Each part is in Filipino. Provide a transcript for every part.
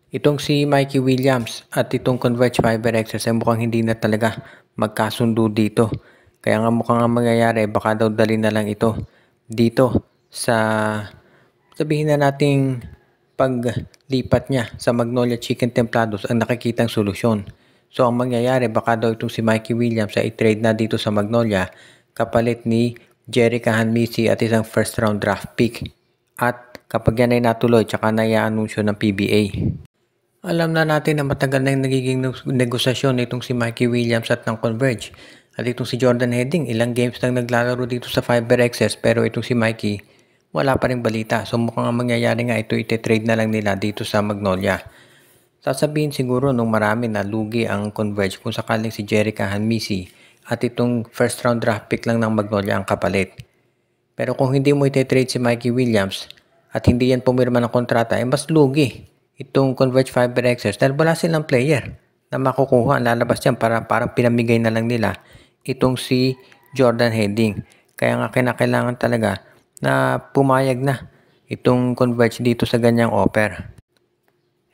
Itong si Mikey Williams at itong Converge Fiber Access ay mukhang hindi na talaga magkasundo dito. Kaya nga mukhang ang mangyayari, baka daw dali na lang ito dito sa sabihin na nating paglipat niya sa Magnolia Chicken Templados ang nakikitang solusyon. So ang mangyayari, baka daw itong si Mikey Williams ay i-trade na dito sa Magnolia kapalit ni Jerry Kahanmisi at isang first round draft pick. At kapag yan ay natuloy, tsaka na i-anunsyo ng PBA. Alam na natin na matagal na yung nagiging negosasyon nitong si Mikey Williams at ng Converge. At itong si Jordan Hedding, ilang games lang naglalaro dito sa Fiber Access, pero itong si Mikey, wala pa rin balita. So mukhang ang mangyayari nga ito, ite-trade na lang nila dito sa Magnolia. Sasabihin siguro nung marami na lugi ang Converge kung sakaling si Jerry Kahanmisi at itong first round draft pick lang ng Magnolia ang kapalit. Pero kung hindi mo ite-trade si Mikey Williams at hindi yan pumirma ng kontrata, ay mas lugi itong Converge Fiber Access dahil wala silang player na makukuha. Lalabas yan parang pinamigay na lang nila itong si Jordan Hedding. Kaya nga kinakailangan talaga na pumayag na itong Converge dito sa ganyang offer.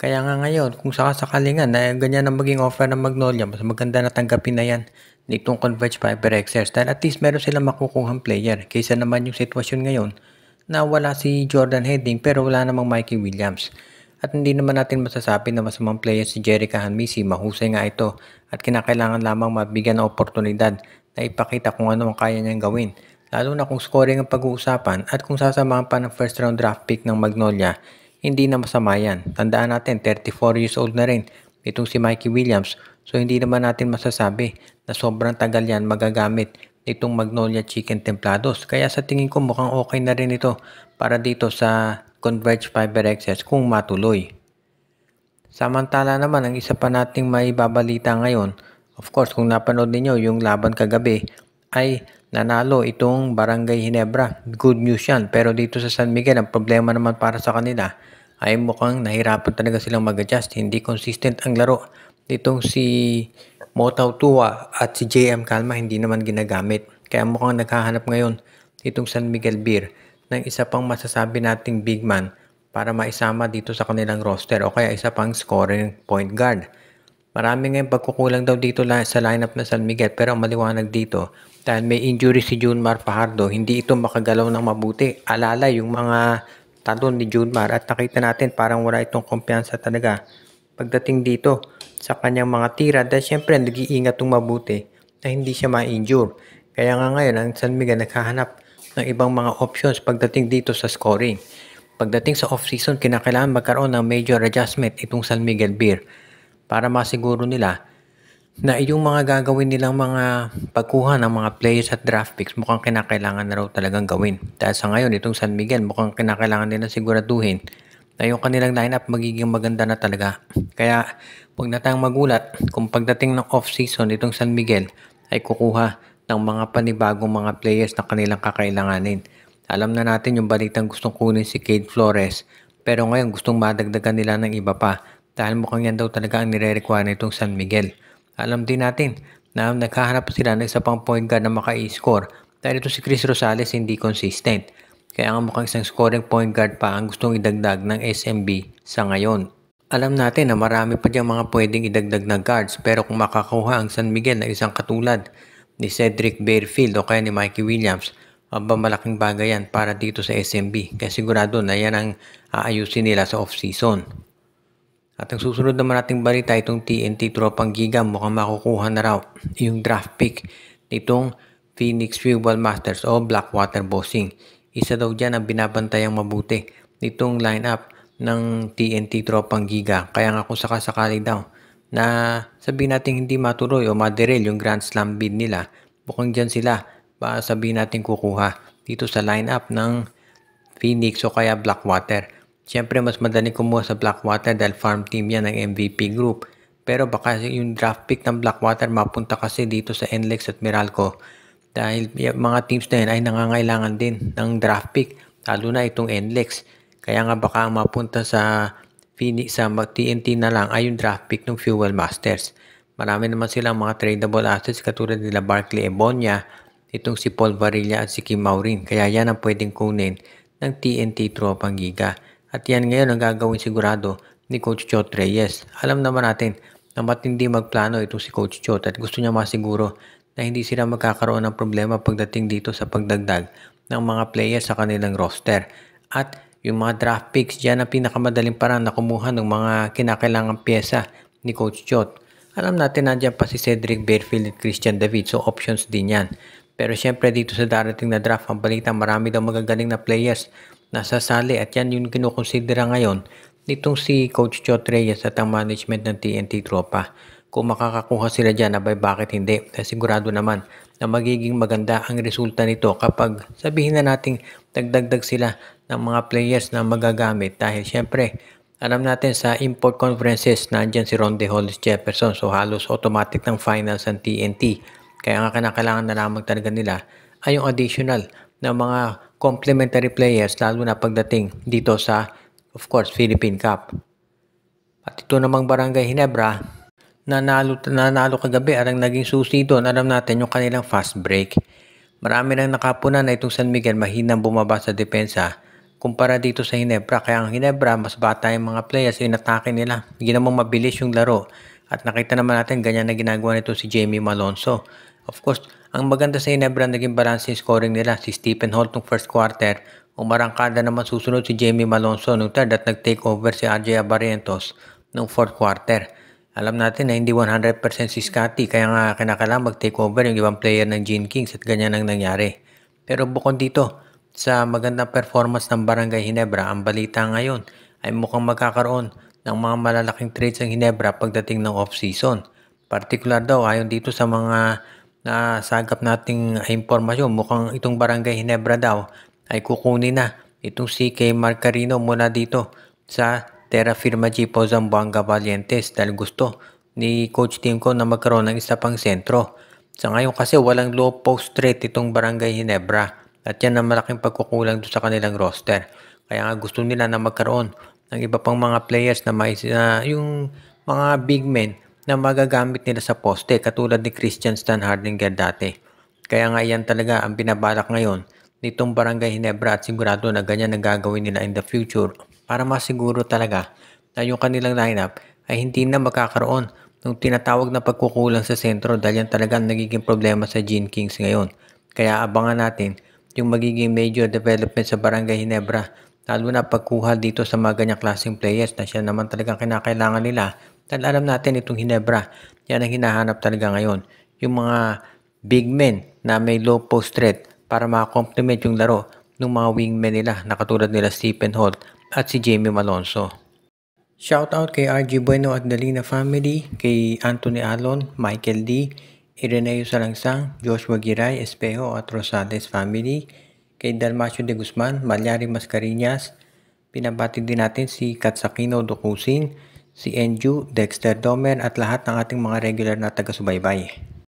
Kaya nga ngayon, kung sakasakali nga na ganyan ang maging offer ng Magnolia, mas maganda na tanggapin na yan nitong Converge Fiber Access dahil at least meron silang makukuhang player kaysa naman yung sitwasyon ngayon na wala si Jordan Hedding pero wala namang Mikey Williams. At hindi naman natin masasabi na masamang player si Jerry Kahanmisi, mahusay nga ito at kinakailangan lamang mabigyan ng oportunidad na ipakita kung ano ang kaya niyang gawin. Lalo na kung scoring ang pag-uusapan at kung sasamahan pa ng first round draft pick ng Magnolia, hindi na masama yan. Tandaan natin, 34 years old na rin itong si Mikey Williams. So hindi naman natin masasabi na sobrang tagal yan magagamit itong Magnolia Chicken Templados. Kaya sa tingin ko mukhang okay na rin ito para dito sa Converge Fiber Access kung matuloy. Samantala naman, ang isa pa nating may babalita ngayon, of course kung napanood ninyo yung laban kagabi, ay nanalo itong Barangay Ginebra. Good news yan. Pero dito sa San Miguel, ang problema naman para sa kanila ay mukhang nahirapan talaga silang mag-adjust. Hindi consistent ang laro. Ditong si Motaw Tua at si JM Calma hindi naman ginagamit. Kaya mukhang naghahanap ngayon itong San Miguel Beer ng isa pang masasabi nating big man para maisama dito sa kanilang roster o kaya isa pang scoring point guard. Marami ngayong pagkukulang daw dito sa lineup na San Miguel pero maliwanag dito dahil may injury si Junmar Fajardo, hindi ito makagalaw ng mabuti. Alala yung mga talon ni Junmar at nakita natin parang wala itong kumpiyansa talaga pagdating dito sa kanyang mga tira dahil syempre nag-iingat itong mabuti na hindi siya ma-injure. Kaya nga ngayon ang San Miguel naghahanap ng ibang mga options pagdating dito sa scoring. Pagdating sa off-season, kinakailangan magkaroon ng major adjustment itong San Miguel Beer para masiguro nila na yung mga gagawin nilang mga pagkuha ng mga players at draft picks mukhang kinakailangan na raw talagang gawin. Dahil sa ngayon, itong San Miguel mukhang kinakailangan nilang siguraduhin na yung kanilang lineup magiging maganda na talaga. Kaya huwag na tayong magulat kung pagdating ng off-season itong San Miguel ay kukuha ng mga panibagong mga players na kanilang kakailanganin. Alam na natin yung balitang gustong kunin si Cade Flores pero ngayon gustong madagdagan nila ng iba pa dahil mukhang yan daw talaga ang nire-require nitong San Miguel. Alam din natin na naghahanap sila ng isa pang point guard na maka-score dahil ito si Chris Rosales hindi consistent. Kaya nga mukhang isang scoring point guard pa ang gustong idagdag ng SMB sa ngayon. Alam natin na marami pa diyang mga pwedeng idagdag na guards pero kung makakuha ang San Miguel na isang katulad ni Cedric Barefield o kaya ni Mikey Williams, malaking bagay yan para dito sa SMB. Kaya sigurado na yan ang aayusin nila sa off-season. At ang susunod naman nating balita, itong TNT Tropang Giga mukhang makukuha na raw yung draft pick nitong Phoenix Fuel Masters o Blackwater Bossing. Isa daw dyan ang binabantayang mabuti nitong lineup ng TNT Tropang Giga. Kaya nga kung sakasakali daw na sabihin natin hindi matuloy o maderail yung Grand Slam bid nila, mukhang dyan sila sabihin natin kukuha dito sa lineup ng Phoenix o kaya Blackwater. Siyempre mas madali kumuha sa Blackwater dahil farm team yan ng MVP group. Pero baka yung draft pick ng Blackwater mapunta kasi dito sa NLEX at Meralco dahil mga teams na yun ay nangangailangan din ng draft pick, lalo na itong NLEX. Kaya nga baka mapunta sa Phoenix sa TNT na lang ay yung draft pick ng Fuel Masters. Marami naman silang mga tradable assets katulad nila Barkley Ebonia, itong si Paul Varilla at si Kim Maurin. Kaya yan ang pwedeng kunin ng TNT Tropang Giga. At yan ngayon ang gagawin sigurado ni Coach Chot Reyes. Alam naman natin na matindi magplano itong si Coach Chot at gusto niya masiguro na hindi sila magkakaroon ng problema pagdating dito sa pagdagdag ng mga players sa kanilang roster. At yung mga draft picks dyan ang pinakamadaling parang na kumuha ng mga kinakailangang pyesa ni Coach Chot. Alam natin nandiyan pa si Cedric Barefield at Christian David, so options din yan. Pero syempre dito sa darating na draft, ang balita marami daw magagaling na players na sasali at yan yung kinukonsidera ngayon nitong si Coach Chot Reyes at ang management ng TNT Tropa. Kung makakakuha sila dyan, abay bakit hindi? Sigurado naman na magiging maganda ang resulta nito kapag sabihin na nating dagdagdag sila ng mga players na magagamit dahil syempre alam natin sa import conferences nandyan si Ronde Hollis Jefferson, so halos automatic ng finals ang TNT. Kaya nga kailangan na lamang talaga nila ay yung additional na mga complementary players lalo na pagdating dito sa of course Philippine Cup. At ito namang Barangay Ginebra, nanalo kagabi at ang naging susi doon, alam natin yung kanilang fast break. Marami nang nakapunan na itong San Miguel mahinang bumaba sa depensa kumpara dito sa Ginebra. Kaya ang Ginebra, mas bata yung mga players, inatake nila. Ginamang mabilis yung laro. At nakita naman natin, ganyan na ginagawa nito si Jamie Malonzo. Of course, ang maganda sa Ginebra, naging balance yung scoring nila. Si Stephen Holt nung first quarter, umarangkada naman susunod si Jamie Malonzo nung third at nag-take over si RJ Abarrientos nung fourth quarter. Alam natin na hindi 100% si Scotty, kaya nga kinakailangan mag-take over yung ibang player ng Gene Kings at ganyan ang nangyari. Pero bukod dito, sa magandang performance ng Barangay Ginebra, ang balita ngayon ay mukhang magkakaroon ng mga malalaking trades ng Ginebra pagdating ng off-season. Partikular daw, ayon dito sa mga nasagap nating impormasyon, mukhang itong Barangay Ginebra daw ay kukunin na itong si Kay Marcarino mula dito sa Terra Firma G. Zamboanga Valientes dahil gusto ni Coach Timco na magkaroon ng isa pang sentro. Sa ngayon kasi walang low post threat itong Barangay Ginebra. At yan ang malaking pagkukulang doon sa kanilang roster. Kaya nga gusto nila na magkaroon ng iba pang mga players na yung mga big men na magagamit nila sa poste katulad ni Christian Stan Hardinger dati. Kaya nga yan talaga ang binabalak ngayon nitong Barangay Ginebra at sigurado na ganyan ang gagawin nila in the future para masiguro talaga na yung kanilang lineup ay hindi na magkakaroon ng tinatawag na pagkukulang sa sentro dahil yan talaga ang nagiging problema sa Gene Kings ngayon. Kaya abangan natin yung magiging major development sa Barangay Ginebra, lalo na pagkuha dito sa mga ganyang klaseng players na siya naman talagang kinakailangan nila. Dahil alam natin itong Ginebra, yan ang hinahanap talaga ngayon. Yung mga big men na may low post threat para makakomplement yung laro ng mga wingmen nila na katulad nila Stephen Holt at si Jamie Malonzo. Shoutout kay RG Bueno at Dalina family, kay Anthony Alon, Michael D., Ireneo Salangsang, Joshua Giray, Espejo at Rosales family, kay Dalmacio de Guzman, Malyari Mascarillas, pinabati din natin si Katsakino Dokusin, si Enju, Dexter Domer at lahat ng ating mga regular na taga-subaybay.